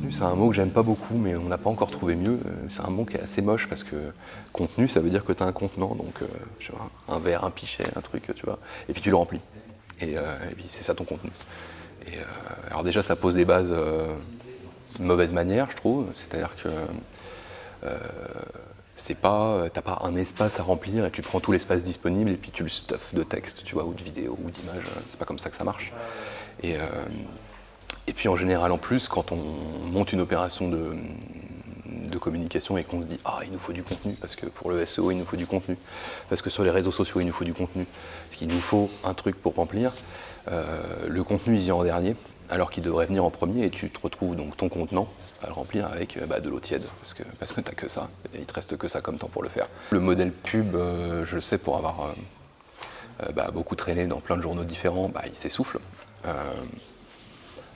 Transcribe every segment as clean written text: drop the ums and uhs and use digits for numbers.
Contenu, c'est un mot que j'aime pas beaucoup, mais on n'a pas encore trouvé mieux. C'est un mot qui est assez moche parce que contenu, ça veut dire que tu as un contenant, donc tu vois, un verre, un pichet, un truc, tu vois, et puis tu le remplis. Et puis c'est ça ton contenu. Alors déjà, ça pose des bases de mauvaise manière, je trouve. C'est-à-dire que t'as pas un espace à remplir et tu prends tout l'espace disponible et puis tu le stuffes de texte, tu vois, ou de vidéos ou d'images. C'est pas comme ça que ça marche. Et, euh, et puis en général, en plus, quand on monte une opération de communication et qu'on se dit « Ah, il nous faut du contenu, parce que pour le SEO, il nous faut du contenu, parce que sur les réseaux sociaux, il nous faut du contenu, parce qu'il nous faut un truc pour remplir le contenu, il vient en dernier, alors qu'il devrait venir en premier, et tu te retrouves donc ton contenant à le remplir avec de l'eau tiède, parce que tu n'as que ça, et il te reste que ça comme temps pour le faire. Le modèle pub, je le sais pour avoir beaucoup traîné dans plein de journaux différents, il s'essouffle.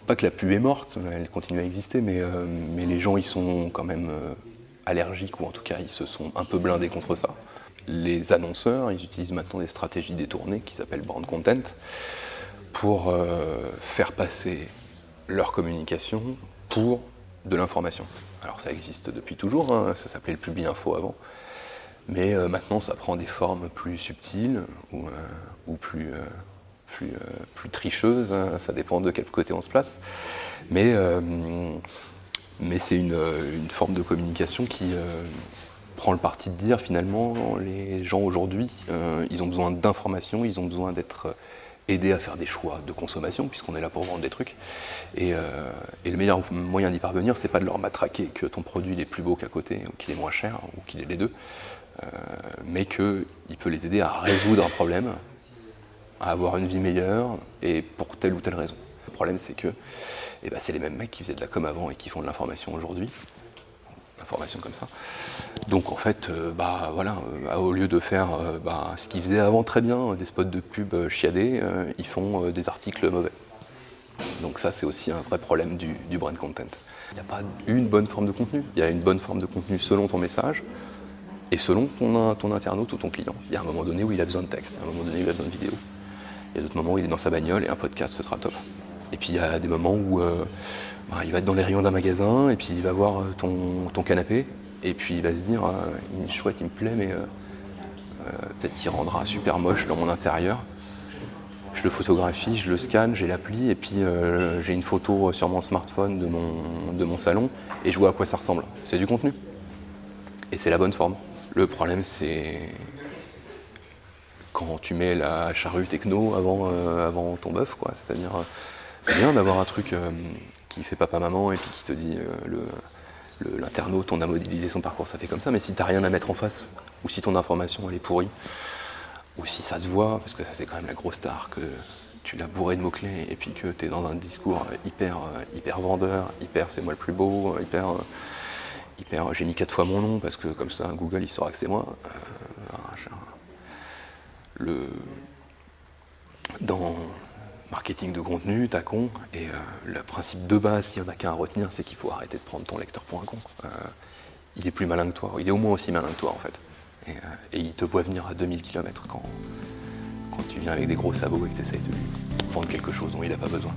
Pas que la pub est morte, elle continue à exister, mais les gens ils sont quand même allergiques, ou en tout cas ils se sont un peu blindés contre ça. Les annonceurs, ils utilisent maintenant des stratégies détournées qui s'appellent brand content pour faire passer leur communication pour de l'information. Alors ça existe depuis toujours, hein, ça s'appelait le Publi Info avant, mais maintenant ça prend des formes plus subtiles ou plus tricheuse, hein, ça dépend de quel côté on se place. Mais c'est une forme de communication qui prend le parti de dire finalement les gens aujourd'hui, ils ont besoin d'informations, ils ont besoin d'être aidés à faire des choix de consommation, puisqu'on est là pour vendre des trucs. Et le meilleur moyen d'y parvenir, c'est pas de leur matraquer que ton produit il est plus beau qu'à côté, ou qu'il est moins cher, ou qu'il est les deux, mais qu'il peut les aider à résoudre un problème, à avoir une vie meilleure, et pour telle ou telle raison. Le problème, c'est que c'est les mêmes mecs qui faisaient de la com avant et qui font de l'information aujourd'hui. L'information comme ça. Donc en fait, au lieu de faire ce qu'ils faisaient avant très bien, des spots de pub chiadés, ils font des articles mauvais. Donc ça, c'est aussi un vrai problème du brand content. Il n'y a pas une bonne forme de contenu. Il y a une bonne forme de contenu selon ton message, et selon ton internaute ou ton client. Il y a un moment donné où il a besoin de texte, il y a un moment donné où il a besoin de vidéo. Il y a d'autres moments où il est dans sa bagnole et un podcast, ce sera top. Et puis il y a des moments où il va être dans les rayons d'un magasin et puis il va voir ton canapé et puis il va se dire il est chouette, il me plaît, mais peut-être qu'il rendra super moche dans mon intérieur. Je le photographie, je le scanne, j'ai l'appli et puis j'ai une photo sur mon smartphone de mon salon et je vois à quoi ça ressemble. C'est du contenu. Et c'est la bonne forme. Le problème, c'est quand tu mets la charrue techno avant ton bœuf, quoi. C'est-à-dire, c'est bien d'avoir un truc qui fait papa-maman et puis qui te dit l'internaute, on a modélisé son parcours, ça fait comme ça, mais si t'as rien à mettre en face, ou si ton information elle est pourrie, ou si ça se voit, parce que ça c'est quand même la grosse star, que tu l'as bourré de mots-clés et puis que t'es dans un discours hyper vendeur, hyper c'est moi le plus beau, hyper j'ai mis 4 fois mon nom parce que comme ça Google il saura que c'est moi. Dans marketing de contenu, t'as con, et le principe de base, s'il y en a qu'un à retenir, c'est qu'il faut arrêter de prendre ton lecteur pour un con. Il est plus malin que toi, il est au moins aussi malin que toi en fait. Et il te voit venir à 2000 km quand tu viens avec des gros sabots et que tu essayes de lui vendre quelque chose dont il n'a pas besoin.